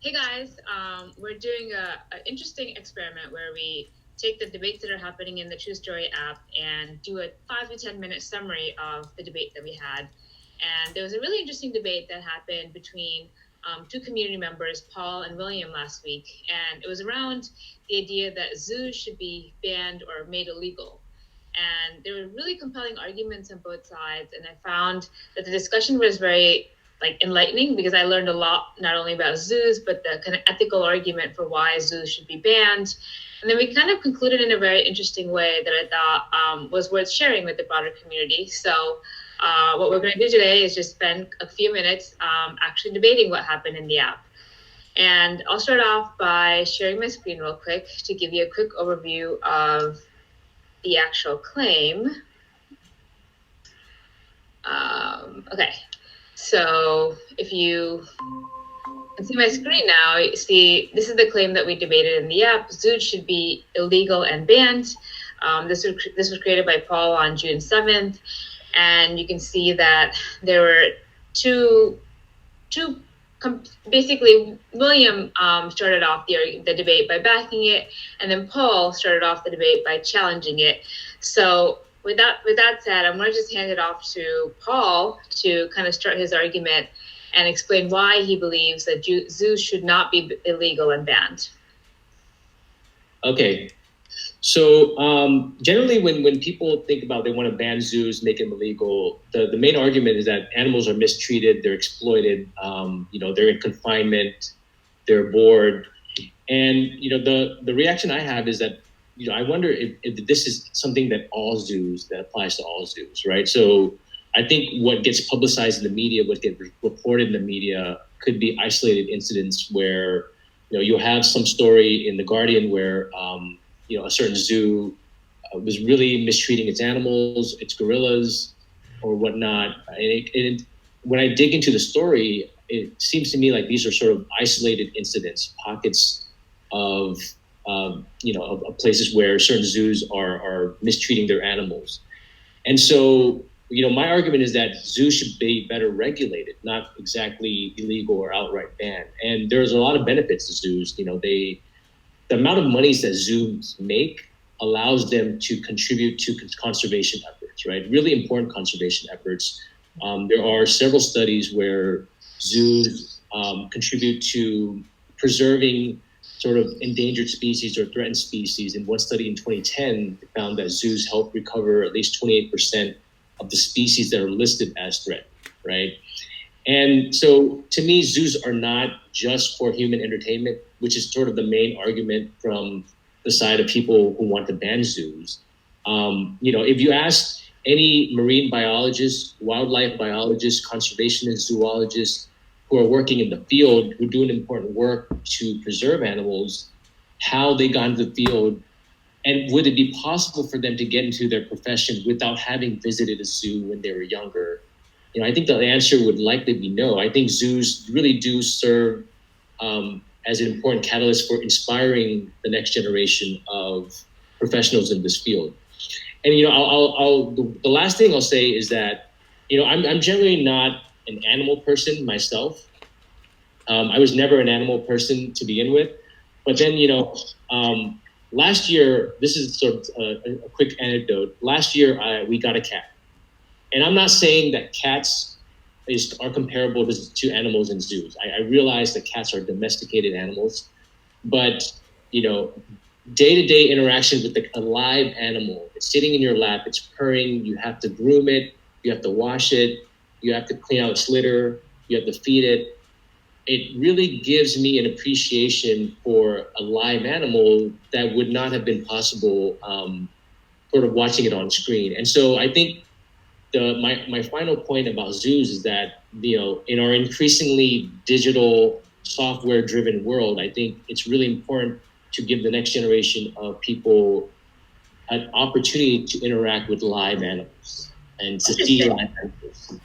Hey guys, we're doing an interesting experiment where we take the debates that are happening in the TruStory app and do a 5 to 10 minute summary of the debate that we had. And there was a really interesting debate that happened between two community members, Paul and William, last week. And it was around the idea that zoos should be banned or made illegal. And there were really compelling arguments on both sides. And I found that the discussion was very enlightening because I learned a lot not only about zoos but the kind of ethical argument for why zoos should be banned. And then we kind of concluded in a very interesting way that I thought was worth sharing with the broader community. So what we're going to do today is just spend a few minutes actually debating what happened in the app. And I'll start off by sharing my screen real quick to give you a quick overview of the actual claim. Okay, so if you can see my screen now, you see this is the claim that we debated in the app. Zoos should be illegal and banned. This was created by Paul on June 7th. And you can see that there were basically William started off the debate by backing it, and then Paul started off the debate by challenging it. So with that said, I'm going to just hand it off to Paul to kind of start his argument and explain why he believes that zoos should not be illegal and banned. Okay. So generally when people think about they want to ban zoos, make them illegal, the main argument is that animals are mistreated, they're exploited, they're in confinement, they're bored. And, the reaction I have is that, I wonder if this is something that applies to all zoos, right? So I think what gets publicized in the media, what gets reported in the media could be isolated incidents where, you'll have some story in The Guardian where, a certain zoo was really mistreating its animals, its gorillas, or whatnot. And when I dig into the story, it seems to me like these are sort of isolated incidents, pockets of places where certain zoos are mistreating their animals. And so, my argument is that zoos should be better regulated, not exactly illegal or outright banned. And there's a lot of benefits to zoos. The amount of monies that zoos make allows them to contribute to conservation efforts, right? Really important conservation efforts. There are several studies where zoos contribute to preserving sort of endangered species or threatened species. In one study in 2010, they found that zoos help recover at least 28% of the species that are listed as threatened, right? And so to me, zoos are not just for human entertainment, which is sort of the main argument from the side of people who want to ban zoos. If you ask any marine biologists, wildlife biologists, conservationists, zoologists who are working in the field, who are doing important work to preserve animals, how they got into the field, and would it be possible for them to get into their profession without having visited a zoo when they were younger? I think the answer would likely be no. I think zoos really do serve as an important catalyst for inspiring the next generation of professionals in this field. And the last thing I'll say is that I'm generally not an animal person myself. I was never an animal person to begin with, but then last year, this is sort of a quick anecdote. Last year we got a cat. And I'm not saying that cats are comparable to animals in zoos. I realize that cats are domesticated animals, but day-to-day interaction with a live animal, it's sitting in your lap, it's purring, you have to groom it, you have to wash it, you have to clean out its litter, you have to feed it. It really gives me an appreciation for a live animal that would not have been possible sort of watching it on screen. And so I think my final point about zoos is that, in our increasingly digital, software-driven world, I think it's really important to give the next generation of people an opportunity to interact with live animals and to see live animals.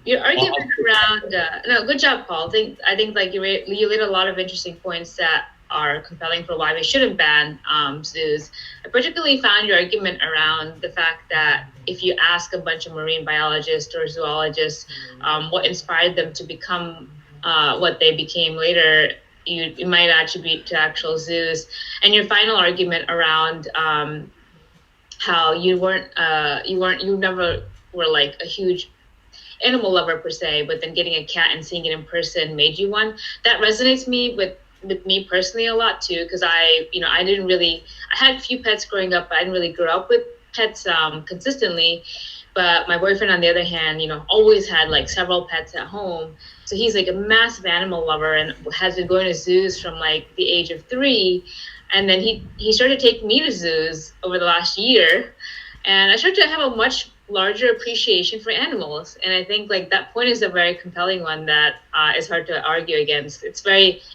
Your argument around no, good job, Paul. I think like you laid a lot of interesting points that are compelling for why we shouldn't ban zoos. I particularly found your argument around the fact that if you ask a bunch of marine biologists or zoologists what inspired them to become what they became later, you might attribute to actual zoos. And your final argument around how you never were like a huge animal lover per se, but then getting a cat and seeing it in person made you one. That resonates with me personally a lot too, because I had a few pets growing up, but I didn't really grow up with pets consistently. But my boyfriend, on the other hand, always had like several pets at home. So he's like a massive animal lover and has been going to zoos from like the age of 3. And then he started taking me to zoos over the last year, and I started to have a much larger appreciation for animals. And I think like that point is a very compelling one that is hard to argue against. It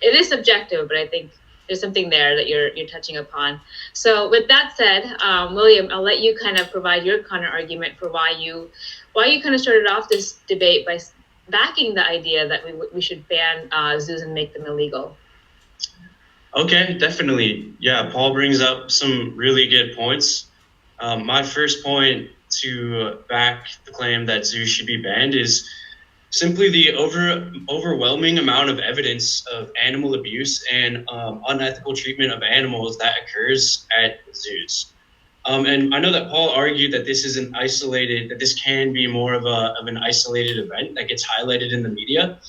is subjective, but I think there's something there that you're touching upon. So with that said, William, I'll let you kind of provide your counter argument for why you kind of started off this debate by backing the idea that we should ban zoos and make them illegal. Okay, definitely. Yeah, Paul brings up some really good points. My first point to back the claim that zoos should be banned is simply the overwhelming amount of evidence of animal abuse and unethical treatment of animals that occurs at zoos. And I know that Paul argued that this can be more of an isolated event that gets highlighted in the media.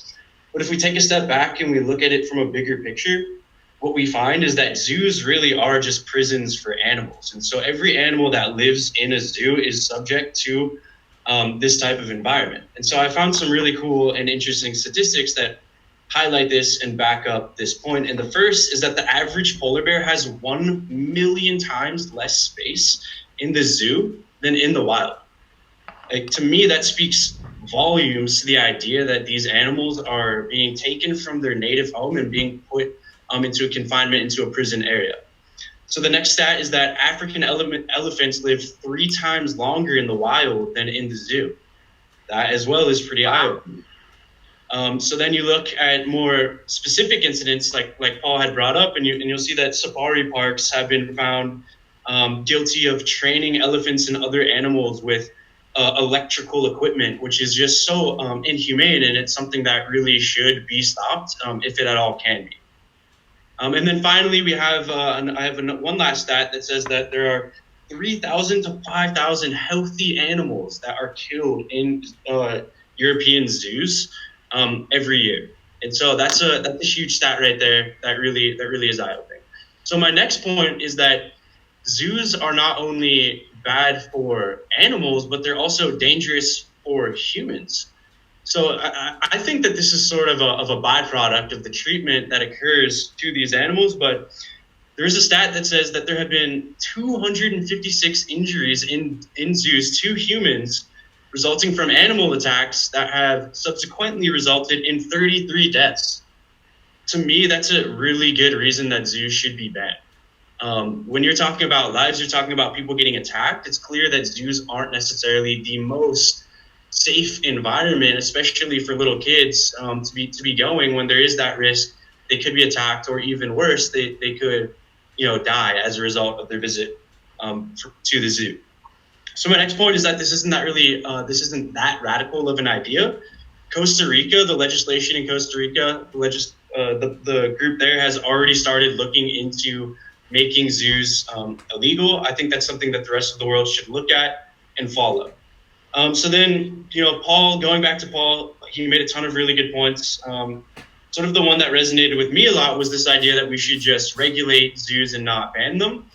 But if we take a step back and we look at it from a bigger picture, what we find is that zoos really are just prisons for animals. And so every animal that lives in a zoo is subject to this type of environment. And so I found some really cool and interesting statistics that highlight this and back up this point. And the first is that the average polar bear has 1 million times less space in the zoo than in the wild. Like, to me, that speaks volumes to the idea that these animals are being taken from their native home and being put into a confinement, into a prison area. So the next stat is that African elephants live 3 times longer in the wild than in the zoo. That as well is pretty eye-opening. So then you look at more specific incidents like Paul had brought up, and you'll see that safari parks have been found guilty of training elephants and other animals with electrical equipment, which is just so inhumane, and it's something that really should be stopped if it at all can be. And then finally, we have one last stat that says that there are 3,000 to 5,000 healthy animals that are killed in European zoos every year. And so that's a huge stat right there. That really is eye-opening. So my next point is that zoos are not only bad for animals, but they're also dangerous for humans. So I think that this is sort of a byproduct of the treatment that occurs to these animals. But there is a stat that says that there have been 256 injuries in zoos to humans resulting from animal attacks that have subsequently resulted in 33 deaths. To me, that's a really good reason that zoos should be banned. When you're talking about lives, you're talking about people getting attacked. It's clear that zoos aren't necessarily the most safe environment, especially for little kids to be going when there is that risk. They could be attacked, or even worse, they could die as a result of their visit to the zoo. So my next point is that this isn't that radical of an idea. Costa Rica, the legislation in Costa Rica, the group there has already started looking into making zoos illegal. I think that's something that the rest of the world should look at and follow. So then, Paul, going back to Paul, he made a ton of really good points. Sort of the one that resonated with me a lot was this idea that we should just regulate zoos and not ban them.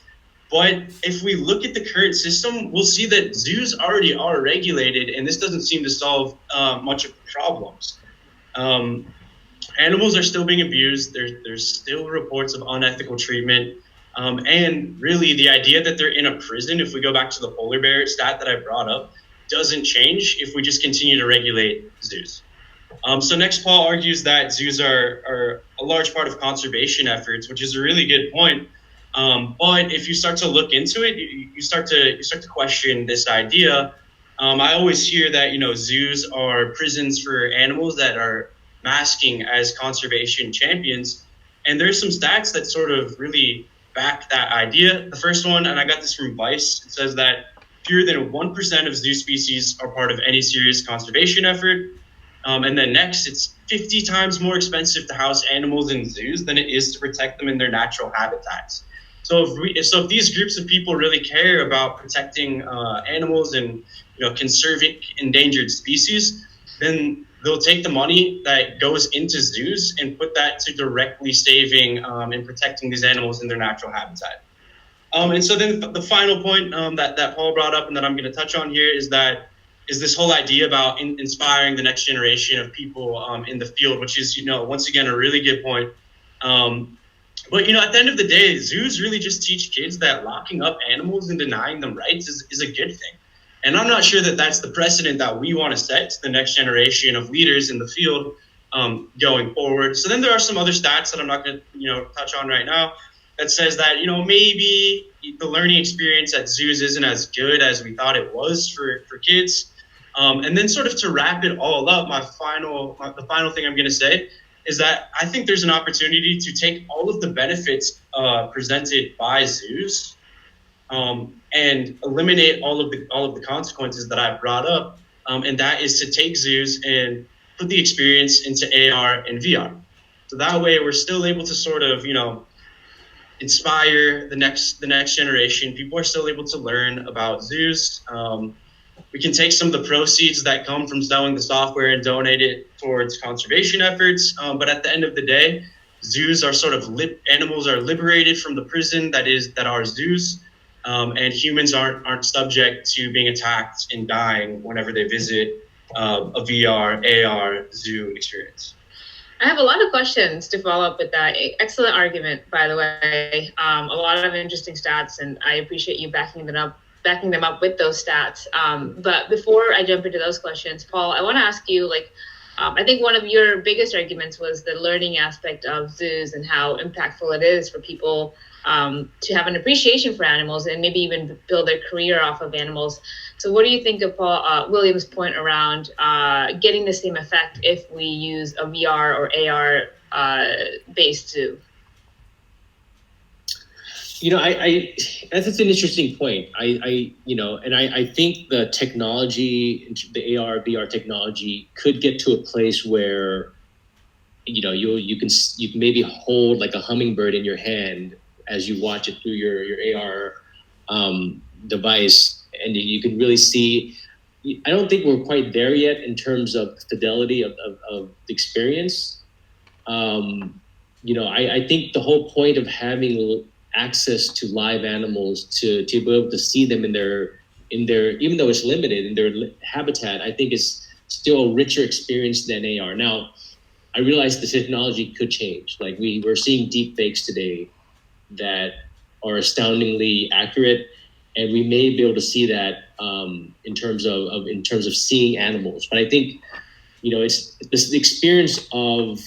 But if we look at the current system, we'll see that zoos already are regulated, and this doesn't seem to solve much of the problems. Animals are still being abused. There's still reports of unethical treatment. And really, the idea that they're in a prison, if we go back to the polar bear stat that I brought up, doesn't change if we just continue to regulate zoos. So next, Paul argues that zoos are a large part of conservation efforts, which is a really good point. But if you start to look into it, you start to question this idea. I always hear that zoos are prisons for animals that are masking as conservation champions, and there's some stats that sort of really back that idea. The first one, and I got this from Vice, it says that fewer than 1% of zoo species are part of any serious conservation effort. And then next, it's 50 times more expensive to house animals in zoos than it is to protect them in their natural habitats. So if these groups of people really care about protecting animals and conserving endangered species, then they'll take the money that goes into zoos and put that to directly saving and protecting these animals in their natural habitat. And so then the final point that Paul brought up and that I'm going to touch on here is this whole idea about inspiring the next generation of people in the field, which is, once again, a really good point. But, at the end of the day, zoos really just teach kids that locking up animals and denying them rights is a good thing. And I'm not sure that that's the precedent that we want to set to the next generation of leaders in the field going forward. So then there are some other stats that I'm not going to, touch on right now that says that, maybe the learning experience at zoos isn't as good as we thought it was for kids. And then sort of to wrap it all up, the final thing I'm going to say is that I think there's an opportunity to take all of the benefits presented by zoos and eliminate all of the consequences that I've brought up. And that is to take zoos and put the experience into AR and VR. So that way we're still able to sort of, inspire the next generation. People are still able to learn about zoos. We can take some of the proceeds that come from selling the software and donate it towards conservation efforts. But at the end of the day, zoos are sort of animals are liberated from the prison that are zoos, and humans aren't subject to being attacked and dying whenever they visit a VR, AR zoo experience. I have a lot of questions to follow up with that. Excellent argument, by the way. A lot of interesting stats, and I appreciate you backing them up with those stats. But before I jump into those questions, Paul, I want to ask you, I think one of your biggest arguments was the learning aspect of zoos and how impactful it is for people to have an appreciation for animals and maybe even build their career off of animals. So what do you think of Paul Williams' point around getting the same effect if we use a VR or AR based zoo? That's an interesting point. I think the technology, the AR, VR technology could get to a place where, you can maybe hold like a hummingbird in your hand as you watch it through your AR device, and you can really see. I don't think we're quite there yet in terms of fidelity of the experience. I think the whole point of having access to live animals to be able to see them in their even though it's limited in their habitat, I think it's still a richer experience than AR. Now, I realize the technology could change. Like we're seeing deep fakes today that are astoundingly accurate, and we may be able to see that in terms of seeing animals. But I think it's the experience of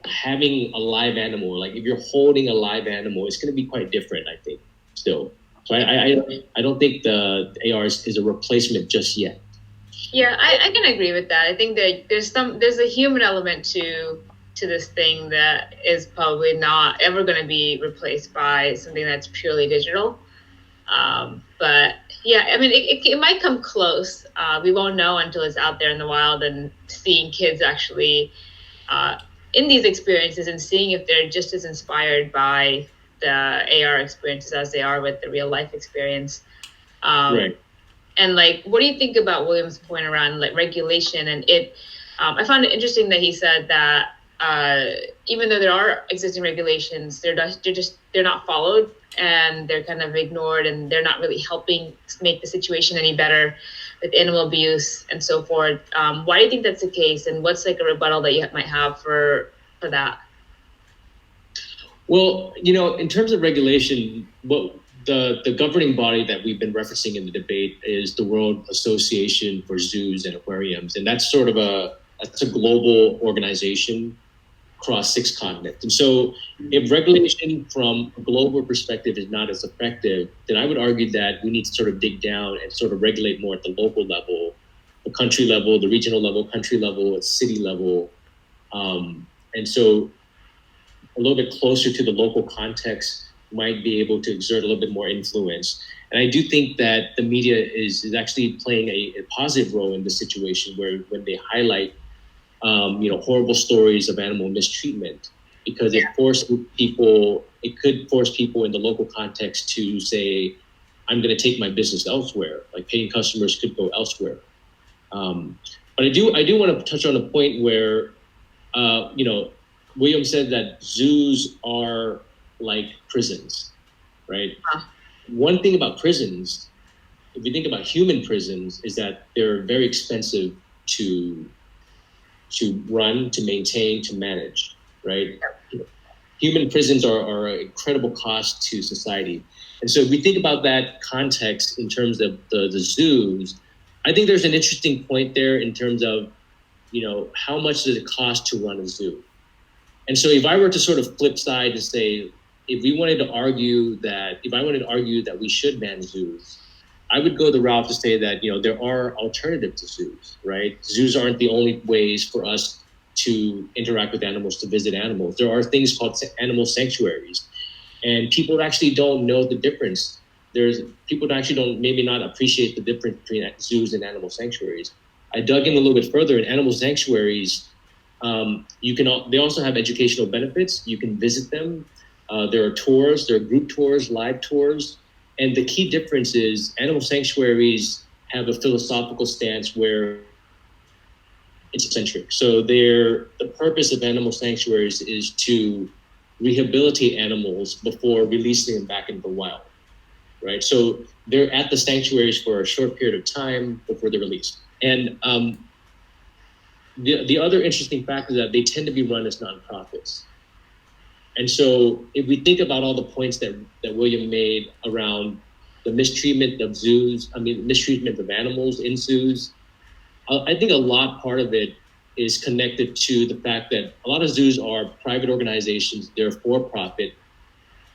having a live animal. Like if you're holding a live animal, it's going to be quite different, I think, still. So I don't think the AR is a replacement just yet. Yeah, I can agree with that. I think that there's a human element to this thing that is probably not ever going to be replaced by something that's purely digital. But yeah, I mean, it might come close. We won't know until it's out there in the wild and seeing kids actually in these experiences and seeing if they're just as inspired by the AR experiences as they are with the real life experience. Right. And what do you think about William's point around regulation? And I found it interesting that he said that even though there are existing regulations, they're not followed and they're kind of ignored, and they're not really helping make the situation any better with animal abuse and so forth. Why do you think that's the case, and what's a rebuttal that you might have for that? Well, in terms of regulation, what the governing body that we've been referencing in the debate is the World Association for Zoos and Aquariums, and that's sort of a global organization across 6 continents. And so if regulation from a global perspective is not as effective, then I would argue that we need to sort of dig down and sort of regulate more at the local level, the country level, the regional level, country level, city level. And so a little bit closer to the local context might be able to exert a little bit more influence. And I do think that the media is actually playing a positive role in this situation, where when they highlight horrible stories of animal mistreatment, because it could force people in the local context to say, I'm going to take my business elsewhere. Like paying customers could go elsewhere. But I do want to touch on a point where, William said that zoos are like prisons, right? One thing about prisons, if you think about human prisons, is that they're very expensive to run, to maintain, to manage, right? Human prisons are an incredible cost to society. And so if we think about that context in terms of the zoos, I think there's an interesting point there in terms of, how much does it cost to run a zoo? And so if I were to sort of flip side and say, if I wanted to argue that we should ban zoos, I would go the route to say that, there are alternatives to zoos, right? Zoos aren't the only ways for us to interact with animals, to visit animals. There are things called animal sanctuaries, and people actually don't know the difference. People actually don't maybe not appreciate the difference between zoos and animal sanctuaries. I dug in a little bit further. In animal sanctuaries, they also have educational benefits. You can visit them. There are tours, there are group tours, live tours. And the key difference is animal sanctuaries have a philosophical stance where it's centric. So the purpose of animal sanctuaries is to rehabilitate animals before releasing them back into the wild, right? So they're at the sanctuaries for a short period of time before they're released. And the other interesting fact is that they tend to be run as nonprofits. And so if we think about all the points that William made around the mistreatment of animals in zoos, I think part of it is connected to the fact that a lot of zoos are private organizations, they're for profit.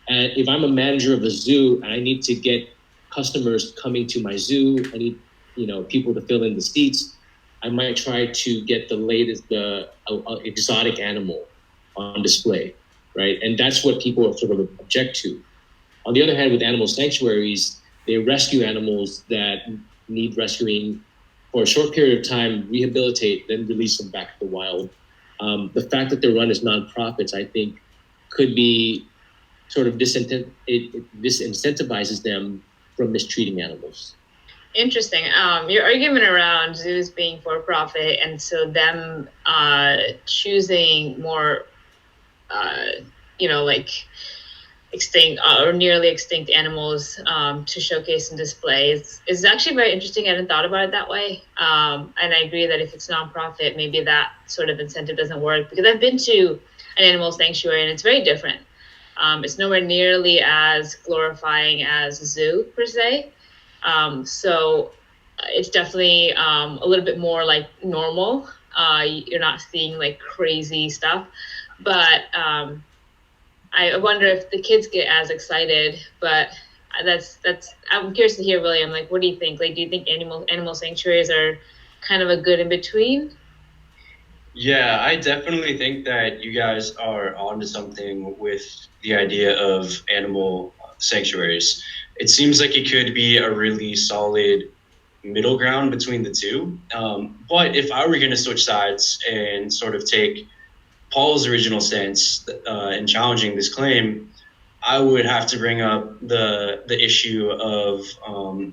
And if I'm a manager of a zoo and I need to get customers coming to my zoo, I need people to fill in the seats, I might try to get the latest, exotic animal on display. Right, and that's what people sort of object to. On the other hand, with animal sanctuaries, they rescue animals that need rescuing for a short period of time, rehabilitate, then release them back to the wild. The fact that they're run as nonprofits, I think, could be sort of disincentivizes them from mistreating animals. Interesting. Your argument around zoos being for profit, and so them choosing more extinct or nearly extinct animals to showcase and display is actually very interesting. I hadn't thought about it that way. And I agree that if it's nonprofit, maybe that sort of incentive doesn't work, because I've been to an animal sanctuary and it's very different. It's nowhere nearly as glorifying as a zoo per se. So it's definitely a little bit more like normal. You're not seeing like crazy stuff. But I wonder if the kids get as excited. But I'm curious to hear, William. Like, what do you think? Like, do you think animal sanctuaries are kind of a good in between? Yeah, I definitely think that you guys are onto something with the idea of animal sanctuaries. It seems like it could be a really solid middle ground between the two. But if I were going to switch sides and sort of take Paul's original stance in challenging this claim, I would have to bring up the issue of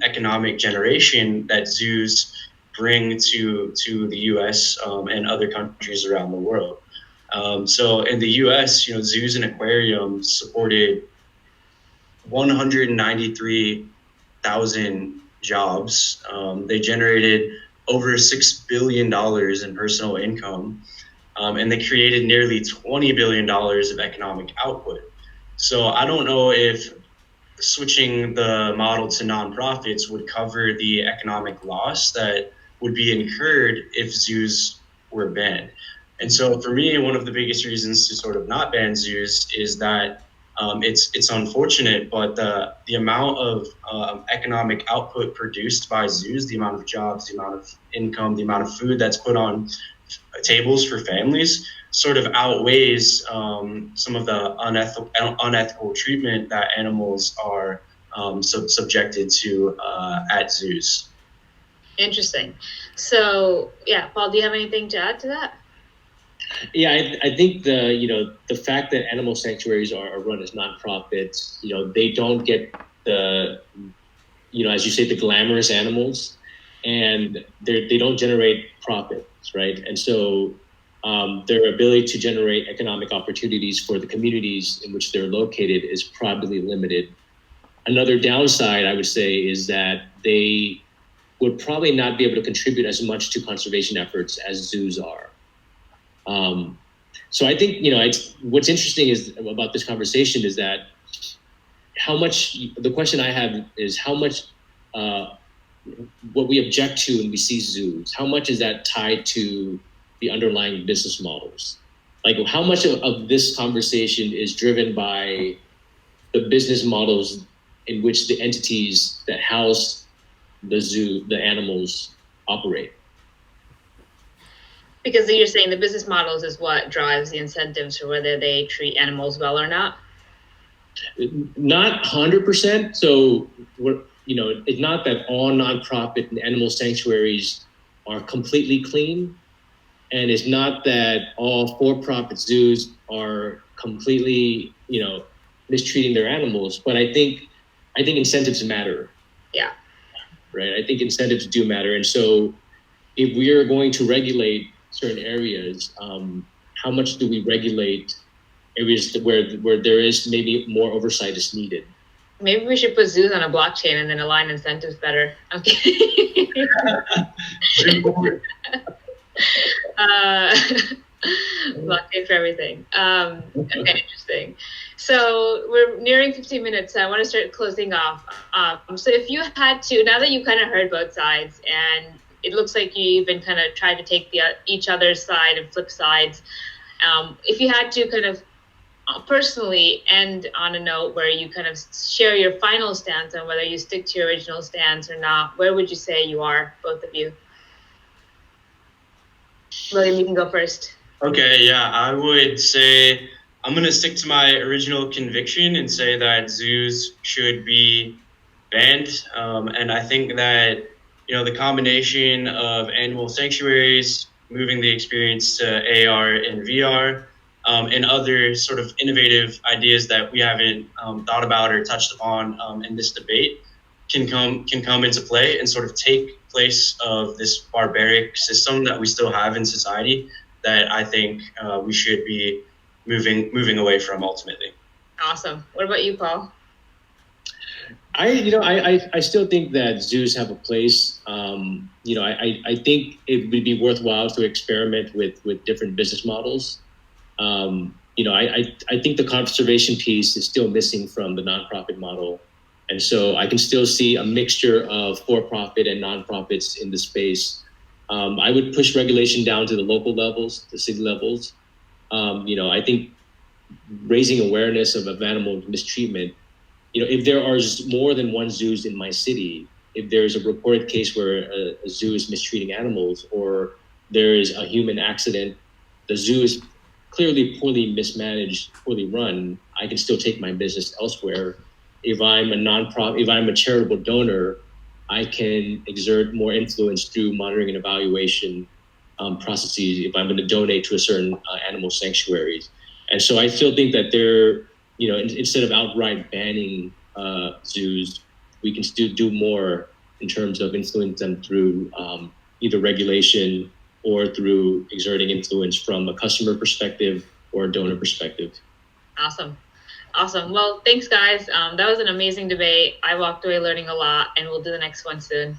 economic generation that zoos bring to the U.S. And other countries around the world. So in the U.S., zoos and aquariums supported 193,000 jobs. They generated over $6 billion in personal income. And they created nearly $20 billion of economic output. So I don't know if switching the model to nonprofits would cover the economic loss that would be incurred if zoos were banned. And so for me, one of the biggest reasons to sort of not ban zoos is that it's unfortunate, but the amount of economic output produced by zoos, the amount of jobs, the amount of income, the amount of food that's put on tables for families sort of outweighs some of the unethical treatment that animals are subjected to at zoos. Interesting. So, yeah, Paul, do you have anything to add to that? Yeah, I think the fact that animal sanctuaries are run as nonprofits, they don't get the, as you say, the glamorous animals, and they don't generate profits, right? And so their ability to generate economic opportunities for the communities in which they're located is probably limited. Another downside, I would say, is that they would probably not be able to contribute as much to conservation efforts as zoos are. So I think, what's interesting is about this conversation is that the question I have is how much what we object to when we see zoos, how much is that tied to the underlying business models? Like how much of this conversation is driven by the business models in which the entities that house the zoo, the animals operate? Because you're saying the business models is what drives the incentives for whether they treat animals well or not? Not 100%. So it's not that all nonprofit and animal sanctuaries are completely clean, and it's not that all for-profit zoos are completely, mistreating their animals. But I think incentives matter. Yeah. Right. I think incentives do matter, and so if we are going to regulate certain areas, how much do we regulate areas where there is maybe more oversight is needed? Maybe we should put zoos on a blockchain and then align incentives better. Okay. Blockchain for everything. Okay, interesting. So we're nearing 15 minutes. So I want to start closing off. So if you had to, now that you kind of heard both sides, and it looks like you even kind of tried to take each other's side and flip sides, if you had to kind of personally end on a note where you kind of share your final stance on whether you stick to your original stance or not, where would you say you are, both of you? William, you can go first. Okay, yeah, I would say I'm going to stick to my original conviction and say that zoos should be banned. And I think that, the combination of animal sanctuaries, moving the experience to AR and VR, and other sort of innovative ideas that we haven't thought about or touched upon in this debate can come into play and sort of take place of this barbaric system that we still have in society that I think we should be moving away from ultimately. Awesome. What about you, Paul? I still think that zoos have a place. I think it would be worthwhile to experiment with different business models. I think the conservation piece is still missing from the nonprofit model. And so I can still see a mixture of for-profit and nonprofits in the space. I would push regulation down to the local levels, the city levels. I think raising awareness of animal mistreatment, if there are more than one zoos in my city, if there's a reported case where a zoo is mistreating animals or there is a human accident, the zoo is clearly poorly mismanaged, poorly run, I can still take my business elsewhere. If I'm a nonprofit, if I'm a charitable donor, I can exert more influence through monitoring and evaluation processes if I'm going to donate to a certain animal sanctuaries. And so I still think that instead of outright banning zoos, we can still do more in terms of influencing them through either regulation or through exerting influence from a customer perspective or a donor perspective. Awesome. Well, thanks, guys. That was an amazing debate. I walked away learning a lot, and we'll do the next one soon.